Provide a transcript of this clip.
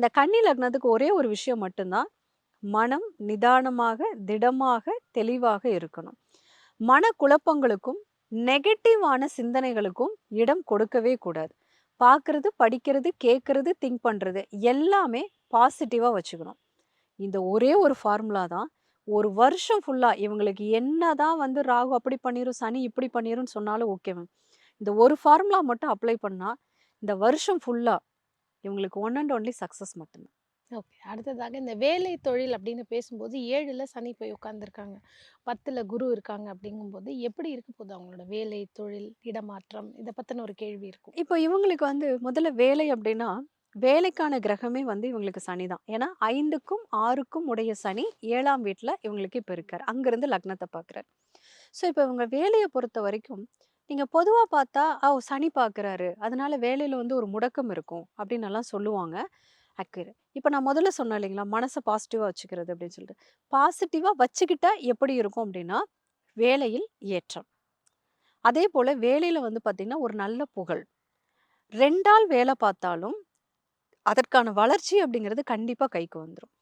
இந்த கன்னி லக்னத்துக்கு ஒரே ஒரு விஷயம் மட்டும்தான். மனம் நிதானமாக, திடமாக, தெளிவாக இருக்கணும். மனக்குழப்பங்களுக்கும், நெகட்டிவான சிந்தனைகளுக்கும் இடம் கொடுக்கவே கூடாது. பார்க்குறது, படிக்கிறது, கேட்கறது, திங்க் பண்றது எல்லாமே பாசிட்டிவா வச்சுக்கணும். இந்த ஒரே ஒரு ஃபார்முலா தான். ஒரு வருஷம் ஃபுல்லா இவங்களுக்கு என்னதான் வந்து ராகு அப்படி பண்ணிரும், சனி இப்படி பண்ணிரும்ன்னு சொன்னாலும் ஓகே மேம். இந்த ஒரு ஃபார்முலா மட்டும் அப்ளை பண்ணா, இந்த வருஷம் ஃபுல்லா இவங்களுக்கு ஒன் அண்ட் ஒன்லி சக்சஸ் மட்டும் தான். ஓகே. அடுத்ததாக இந்த வேலை தொழில் அப்படின்னு பேசும்போது 7ல சனி போய் உட்கார்ந்துருக்காங்க. 10ல குரு இருக்காங்க அப்படிங்கும்போது, எப்படி இருக்க போகுது அவங்களோட வேலை, தொழில், இடமாற்றம் இத பத்தின ஒரு கேள்வி இருக்கும். இப்போ இவங்களுக்கு வந்து முதல்ல வேலை அப்படின்னா, வேலைக்கான கிரகமே வந்து இவங்களுக்கு சனி தான். ஏன்னா 5க்கும் 6க்கும் உடைய சனி 7ஆம் வீட்ல இவங்களுக்கு இப்ப இருக்காரு. அங்கிருந்து லக்னத்த பார்க்குறாரு. ஸோ இப்ப இவங்க வேலைய பொறுத்தவரைக்கும், நீங்க பொதுவா பார்த்தா, சனி பார்க்குறாரு. அதனால வேலையில வந்து ஒரு முடக்கம் இருக்கும்." அப்படின்னெல்லாம் சொல்லுவாங்க. அக்யூரேட். இப்ப நான் முதல்ல சொன்னேன் இல்லைங்களா? மனச பாசிட்டிவா வச்சுக்கிறது அப்படின்னு சொல்லிட்டு. பாசிட்டிவா வச்சுக்கிட்டா எப்படி இருக்கும் அப்படின்னா, வேலையில் ஏற்றம். அதேபோல வேலையில வந்து பார்த்தீங்கன்னா, ஒரு நல்ல புகழ். 2 ஆள் வேலை பார்த்தாலும், அதற்கான வளர்ச்சி அப்படிங்கிறது கண்டிப்பா கைக்கு வந்துரும்.